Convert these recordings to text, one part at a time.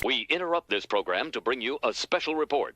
We interrupt this program to bring you a special report.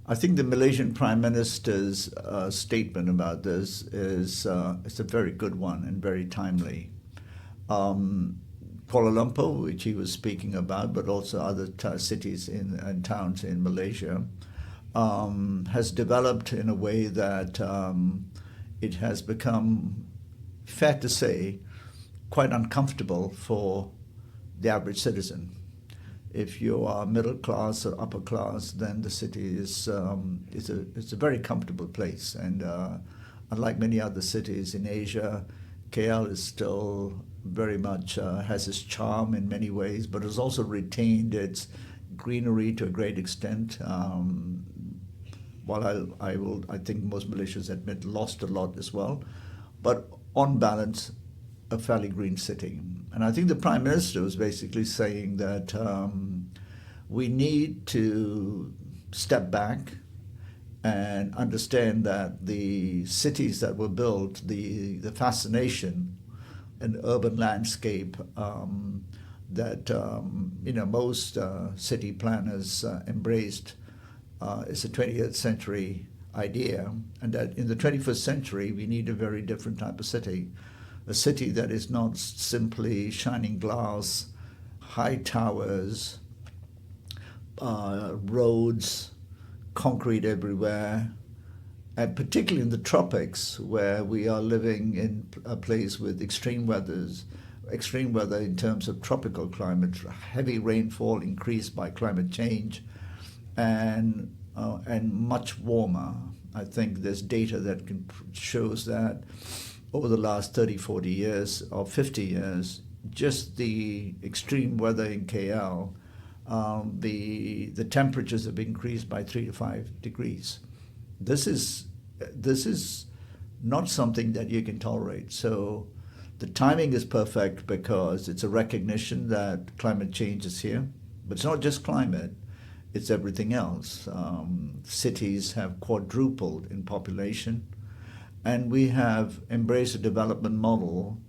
I think the Malaysian Prime Minister's statement about this is a very good one and very timely. Kuala Lumpur, which he was speaking about, but also other cities and towns in Malaysia, has developed in a way that it has become, fair to say, quite uncomfortable for the average citizen. If you are middle class or upper class, then the city is it's a very comfortable place. And unlike many other cities in Asia, KL is still very much has its charm in many ways, but has also retained its greenery to a great extent. While I think most Malaysians admit lost a lot as well, but on balance, a fairly green city. And I think the Prime Minister was basically saying that we need to step back and understand that the cities that were built, the fascination in urban landscape that most city planners embraced is a 20th century idea, and that in the 21st century we need a very different type of city. A city that is not simply shining glass, high towers, roads, concrete everywhere, and particularly in the tropics where we are living in a place with extreme weather in terms of tropical climate, heavy rainfall increased by climate change, and much warmer. I think there's data that shows that over the last 30, 40 years or 50 years, just the extreme weather in KL, the temperatures have increased by 3 to 5 degrees. This is not something that you can tolerate. So the timing is perfect because it's a recognition that climate change is here. But it's not just climate, it's everything else. Cities have quadrupled in population. And we have embraced a development model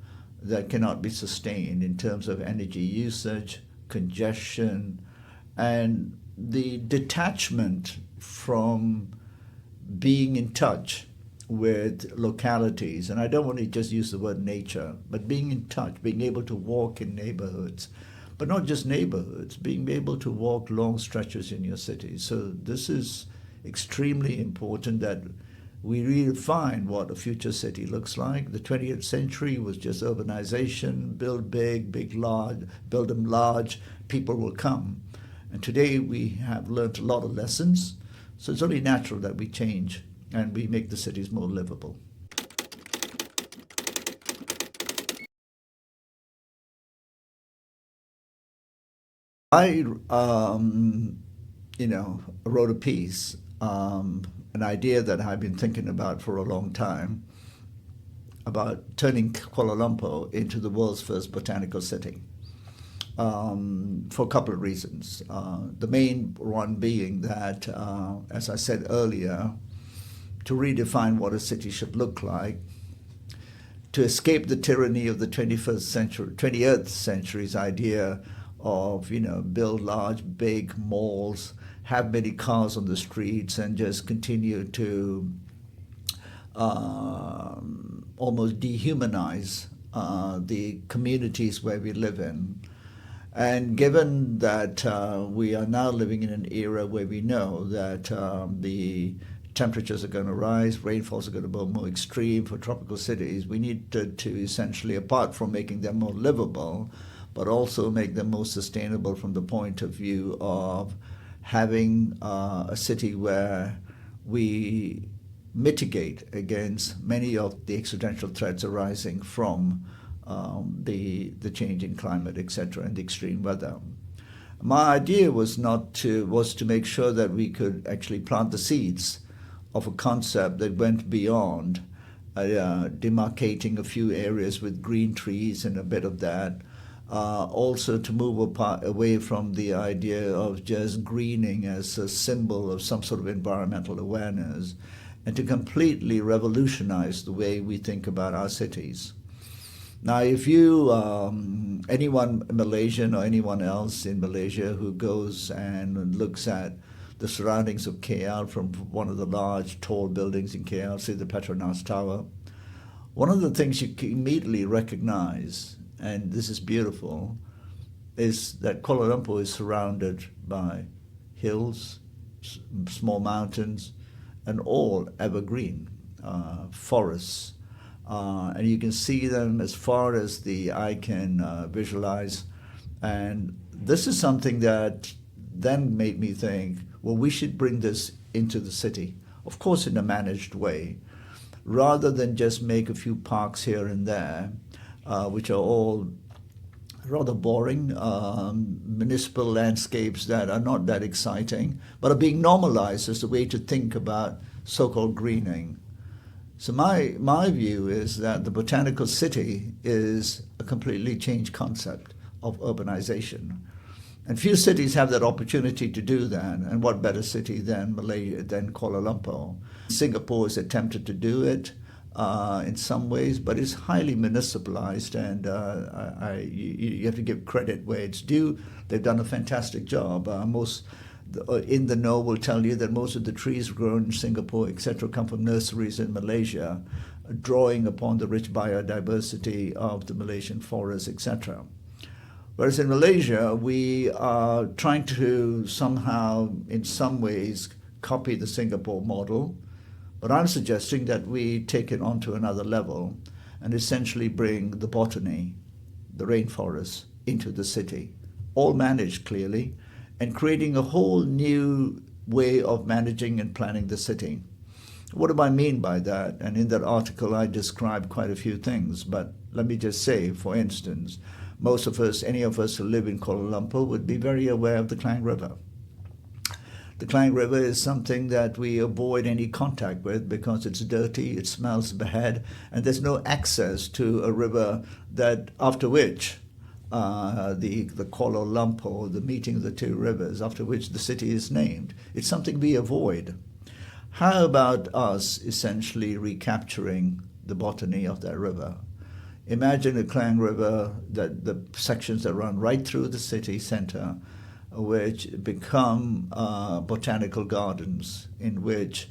that cannot be sustained in terms of energy usage, congestion, and the detachment from being in touch with localities. And I don't want to just use the word nature, but being in touch, being able to walk in neighborhoods, but not just neighborhoods, being able to walk long stretches in your city. So this is extremely important that we redefine what a future city looks like. The 20th century was just urbanization, build big, large, build them large, people will come. And today we have learned a lot of lessons, so it's only natural that we change and we make the cities more livable. I, wrote a piece, an idea that I've been thinking about for a long time, about turning Kuala Lumpur into the world's first botanical city, for a couple of reasons. The main one being that, as I said earlier, to redefine what a city should look like, to escape the tyranny of the 20th century's idea of, build large, big malls, have many cars on the streets, and just continue to almost dehumanize the communities where we live in. And given that we are now living in an era where we know that the temperatures are going to rise, rainfalls are going to be more extreme for tropical cities, we need to essentially, apart from making them more livable, but also make them more sustainable from the point of view of having a city where we mitigate against many of the existential threats arising from the change in climate, etc., and the extreme weather. My idea was to make sure that we could actually plant the seeds of a concept that went beyond demarcating a few areas with green trees and a bit of that, also to move away from the idea of just greening as a symbol of some sort of environmental awareness, and to completely revolutionize the way we think about our cities. Now, if you, anyone Malaysian or anyone else in Malaysia who goes and looks at the surroundings of KL from one of the large tall buildings in KL, say the Petronas Tower, one of the things you can immediately recognize, and this is beautiful, is that Kuala Lumpur is surrounded by hills, small mountains, and all evergreen forests. And you can see them as far as the eye can visualize. And this is something that then made me think, well, we should bring this into the city, of course in a managed way, rather than just make a few parks here and there, which are all rather boring municipal landscapes that are not that exciting, but are being normalized as a way to think about so-called greening. So my view is that the Botanical City is a completely changed concept of urbanization. And few cities have that opportunity to do that. And what better city than Malaysia, than Kuala Lumpur? Singapore has attempted to do it in some ways, but it's highly municipalized, and you have to give credit where it's due. They've done a fantastic job. Most in the know will tell you that most of the trees grown in Singapore, etc., come from nurseries in Malaysia, drawing upon the rich biodiversity of the Malaysian forests, etc. Whereas in Malaysia, we are trying to somehow, in some ways, copy the Singapore model, but I'm suggesting that we take it on to another level and essentially bring the botany, the rainforest, into the city, all managed clearly, and creating a whole new way of managing and planning the city. What do I mean by that? And in that article, I described quite a few things, but let me just say, for instance, most of us, any of us who live in Kuala Lumpur, would be very aware of the Klang River. The Klang River is something that we avoid any contact with because it's dirty, it smells bad, and there's no access to a river that, after which the Kuala Lumpur, the meeting of the two rivers, after which the city is named. It's something we avoid. How about us essentially recapturing the botany of that river? Imagine a Klang River, that the sections that run right through the city center, which become botanical gardens in which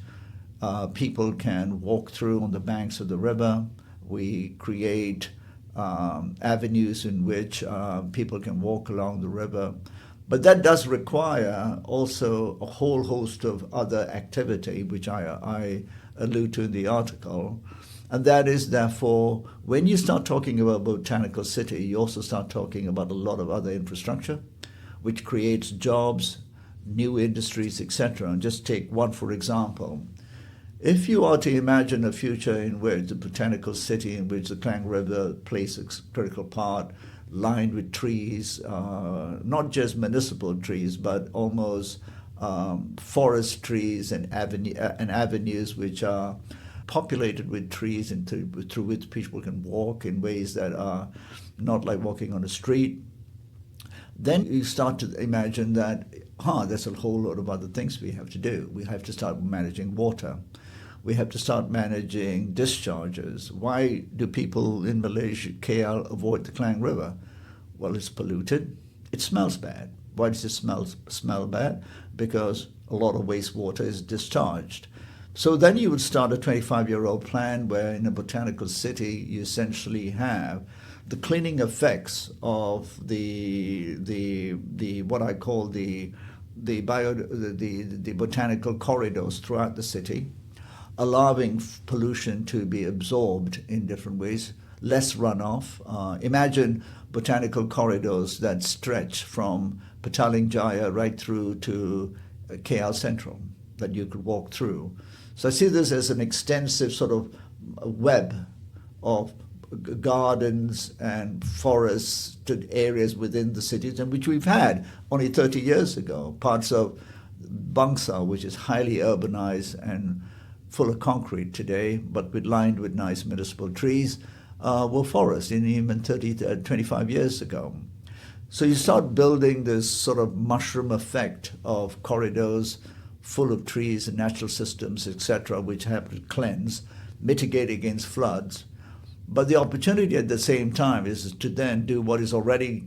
people can walk through on the banks of the river. We create avenues in which people can walk along the river. But that does require also a whole host of other activity, which I allude to in the article. And that is, therefore, when you start talking about Botanical City, you also start talking about a lot of other infrastructure, which creates jobs, new industries, etc. And just take one for example. If you are to imagine a future in which the Botanical City, in which the Klang River plays a critical part, lined with trees, not just municipal trees, but almost forest trees and avenues which are populated with trees and through which people can walk in ways that are not like walking on a street, then you start to imagine that, there's a whole lot of other things we have to do. We have to start managing water. We have to start managing discharges. Why do people in Malaysia, KL, avoid the Klang River? Well, it's polluted. It smells bad. Why does it smell bad? Because a lot of wastewater is discharged. So then you would start a 25-year-old plan where in a botanical city you essentially have the cleaning effects of the what I call the botanical corridors throughout the city, allowing pollution to be absorbed in different ways, less runoff. Imagine botanical corridors that stretch from Petaling Jaya right through to KL Central that you could walk through. So I see this as an extensive sort of web of gardens and forested areas within the cities, and which we've had only 30 years ago. Parts of Bangsar, which is highly urbanized and full of concrete today, but lined with nice municipal trees, were forests in even 25 years ago. So you start building this sort of mushroom effect of corridors full of trees and natural systems, etc., which have to cleanse, mitigate against floods. But the opportunity at the same time is to then do what is already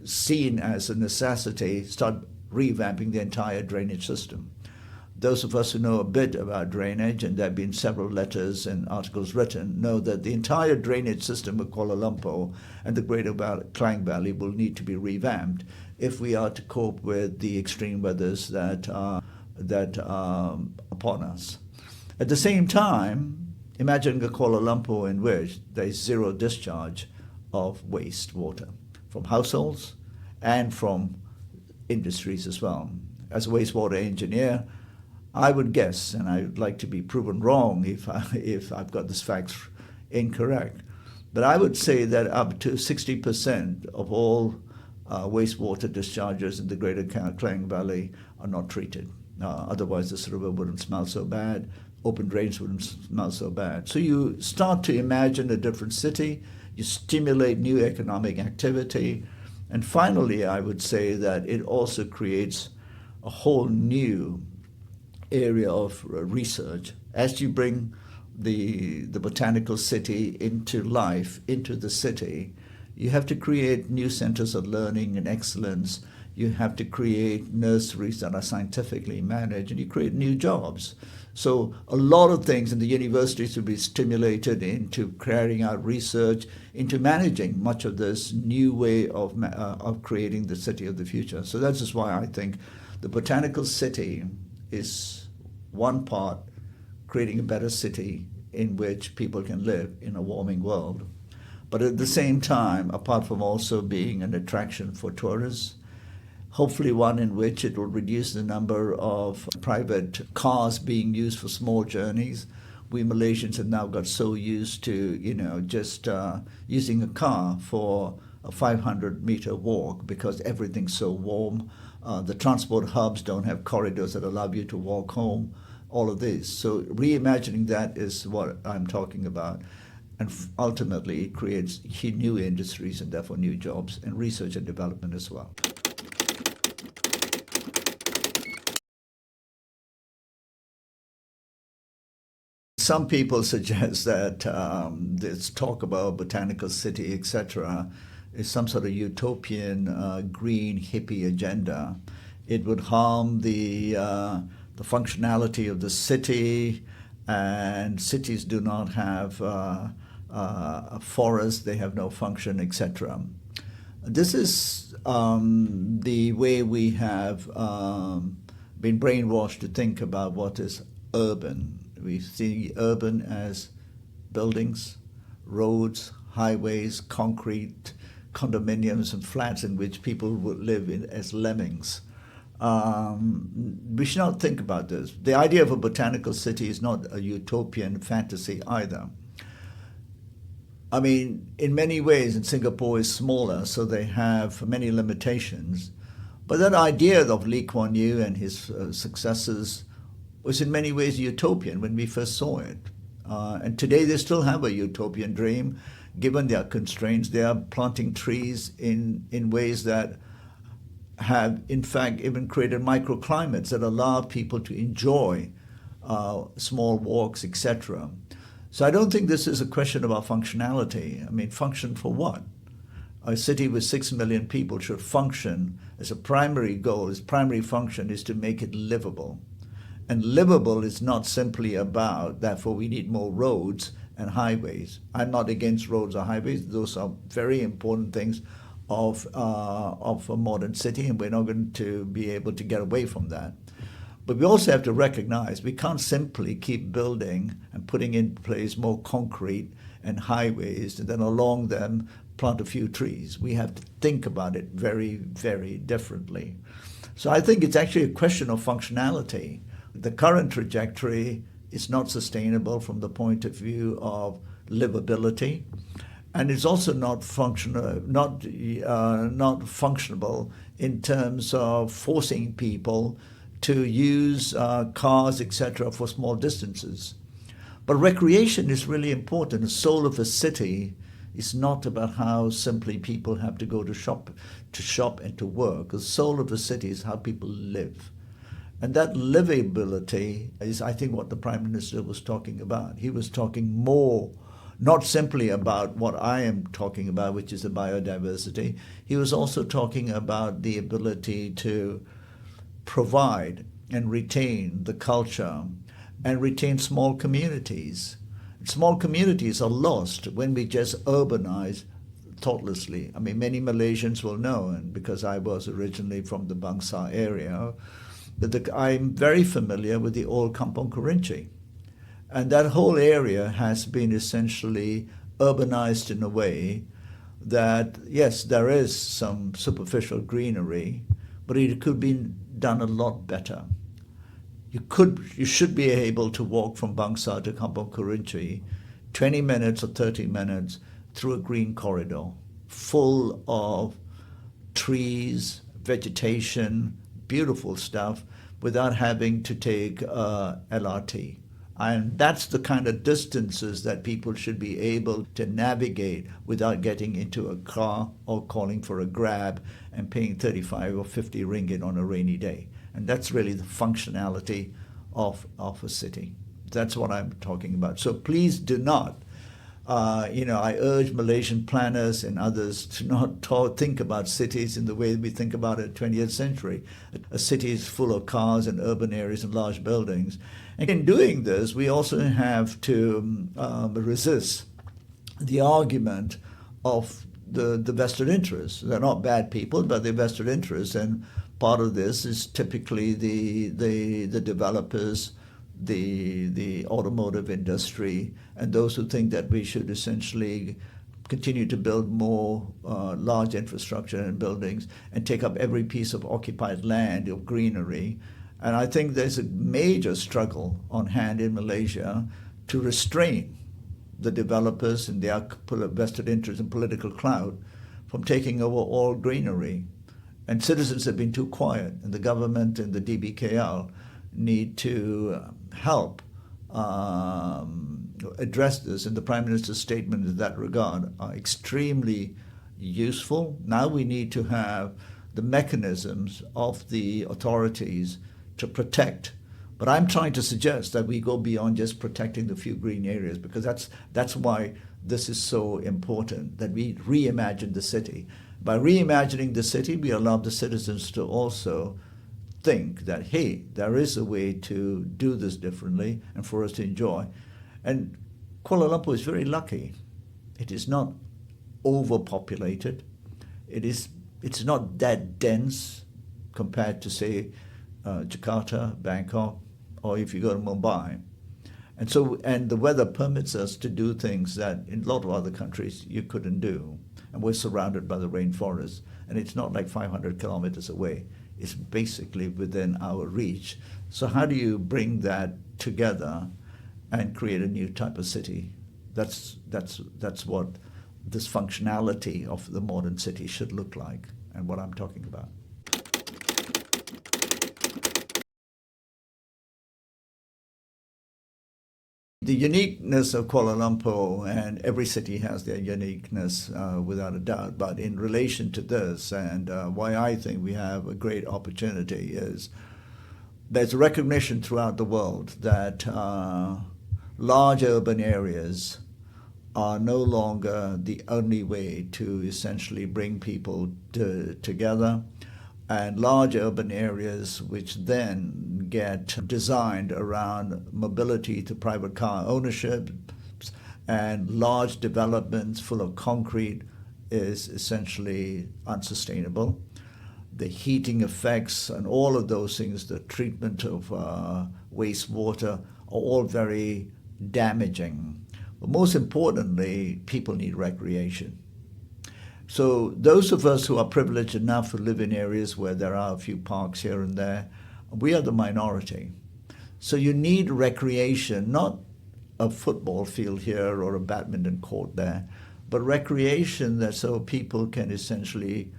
seen as a necessity, start revamping the entire drainage system. Those of us who know a bit about drainage, and there have been several letters and articles written, know that the entire drainage system of Kuala Lumpur and the Greater Klang Valley will need to be revamped if we are to cope with the extreme weathers that are upon us. At the same time, imagine a Kuala Lumpur in which there is zero discharge of wastewater from households and from industries as well. As a wastewater engineer, I would guess, and I would like to be proven wrong if I've got this facts incorrect, but I would say that up to 60% of all wastewater discharges in the Greater Klang Valley are not treated. Otherwise, this river wouldn't smell so bad. Open drains wouldn't smell so bad. So you start to imagine a different city. You stimulate new economic activity. And finally, I would say that it also creates a whole new area of research. As you bring the Botanical City into life, into the city, you have to create new centers of learning and excellence. You have to create nurseries that are scientifically managed, and you create new jobs. So a lot of things in the universities will be stimulated into carrying out research, into managing much of this new way of creating the city of the future. So that's just why I think the Botanical City is one part creating a better city in which people can live in a warming world. But at the same time, apart from also being an attraction for tourists, hopefully one in which it will reduce the number of private cars being used for small journeys. We Malaysians have now got so used to, just using a car for a 500-meter walk because everything's so warm. The transport hubs don't have corridors that allow you to walk home, all of this. So reimagining that is what I'm talking about. And ultimately, it creates new industries and therefore new jobs and research and development as well. Some people suggest that this talk about Botanical City, etc., is some sort of utopian green hippie agenda. It would harm the functionality of the city, and cities do not have a forest, they have no function, etc. This is the way we have been brainwashed to think about what is urban. We see urban as buildings, roads, highways, concrete, condominiums and flats in which people would live in as lemmings. We should not think about this. The idea of a botanical city is not a utopian fantasy either. I mean, in many ways, and Singapore is smaller, so they have many limitations. But that idea of Lee Kuan Yew and his successors was in many ways utopian when we first saw it. And today they still have a utopian dream. Given their constraints, they are planting trees in ways that have, in fact, even created microclimates that allow people to enjoy small walks, etc. So I don't think this is a question about functionality. I mean, function for what? A city with 6 million people should function as a primary goal, its primary function is to make it livable. And livable is not simply about, therefore we need more roads and highways. I'm not against roads or highways. Those are very important things of a modern city, and we're not going to be able to get away from that. But we also have to recognize we can't simply keep building and putting in place more concrete and highways and then along them plant a few trees. We have to think about it very, very differently. So I think it's actually a question of functionality. The current trajectory is not sustainable from the point of view of livability, and it's also not functional, not functionable in terms of forcing people to use cars, etc., for small distances. But recreation is really important. The soul of a city It's not about how simply people have to go to shop and to work. The soul of the city is how people live. And that livability is, I think, what the Prime Minister was talking about. He was talking more, not simply about what I am talking about, which is the biodiversity. He was also talking about the ability to provide and retain the culture and retain small communities. Small communities are lost when we just urbanize thoughtlessly. I mean, many Malaysians will know, and because I was originally from the Bangsar area, that I'm very familiar with the old Kampung Kerinci. And that whole area has been essentially urbanized in a way that, yes, there is some superficial greenery, but it could be done a lot better. You should be able to walk from Bangsar to Kampung Kerinci 20 minutes or 30 minutes through a green corridor full of trees, vegetation, beautiful stuff, without having to take LRT. And that's the kind of distances that people should be able to navigate without getting into a car or calling for a grab and paying 35 or 50 ringgit on a rainy day. And that's really the functionality of a city. That's what I'm talking about. So please do not, I urge Malaysian planners and others to not think about cities in the way we think about it 20th century. A city is full of cars and urban areas and large buildings. And in doing this, we also have to resist the argument of the vested interests. They're not bad people, but they're vested interests. And part of this is typically the developers, the automotive industry, and those who think that we should essentially continue to build more large infrastructure and buildings and take up every piece of occupied land of greenery. And I think there's a major struggle on hand in Malaysia to restrain the developers and their vested interest and political clout from taking over all greenery. And citizens have been too quiet, and the government and the DBKL need to help address this. And the Prime Minister's statement in that regard are extremely useful. Now we need to have the mechanisms of the authorities to protect. But I'm trying to suggest that we go beyond just protecting the few green areas, because that's why this is so important, that we reimagine the city. By reimagining the city, we allow the citizens to also think that, hey, there is a way to do this differently and for us to enjoy. And Kuala Lumpur is very lucky. It is not overpopulated. It's not that dense compared to, say, Jakarta, Bangkok, or if you go to Mumbai. And the weather permits us to do things that in a lot of other countries you couldn't do. And we're surrounded by the rainforest. And it's not like 500 kilometers away. It's basically within our reach. So how do you bring that together and create a new type of city? That's what this functionality of the modern city should look like, and what I'm talking about. The uniqueness of Kuala Lumpur, and every city has their uniqueness without a doubt, but in relation to this, and why I think we have a great opportunity, is there's a recognition throughout the world that large urban areas are no longer the only way to essentially bring people together. And large urban areas which then get designed around mobility to private car ownership and large developments full of concrete is essentially unsustainable. The heating effects and all of those things, the treatment of wastewater, are all very damaging. But most importantly, people need recreation. So those of us who are privileged enough to live in areas where there are a few parks here and there, we are the minority. So you need recreation, not a football field here or a badminton court there, but recreation that so people can essentially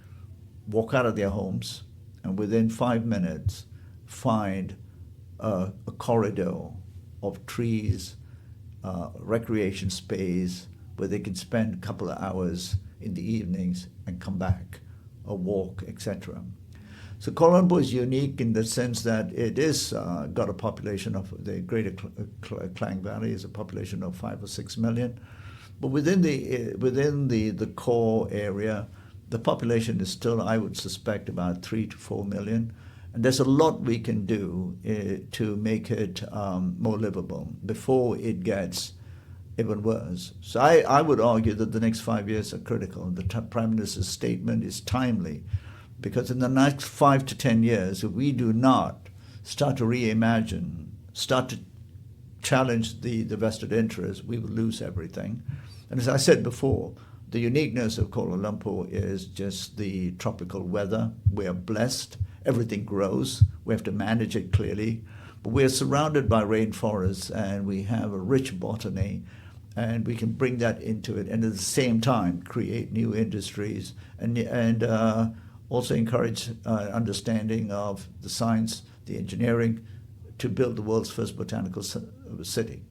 walk out of their homes and within 5 minutes find a corridor of trees, recreation space, where they can spend a couple of hours in the evenings and come back, or walk, etc. So Kuala Lumpur is unique in the sense that it is got a population of the Greater Klang Valley is a population of 5 or 6 million, but within the core area, the population is still, I would suspect, about 3 to 4 million, and there's a lot we can do to make it more livable before it gets even worse. So I would argue that the next 5 years are critical. The Prime Minister's statement is timely, because in the next 5 to 10 years, if we do not start to reimagine, start to challenge the vested interests, we will lose everything. And as I said before, the uniqueness of Kuala Lumpur is just the tropical weather. We are blessed. Everything grows. We have to manage it clearly. But we are surrounded by rainforests, and we have a rich botany, and we can bring that into it, and at the same time create new industries and also encourage understanding of the science, the engineering, to build the world's first botanical city.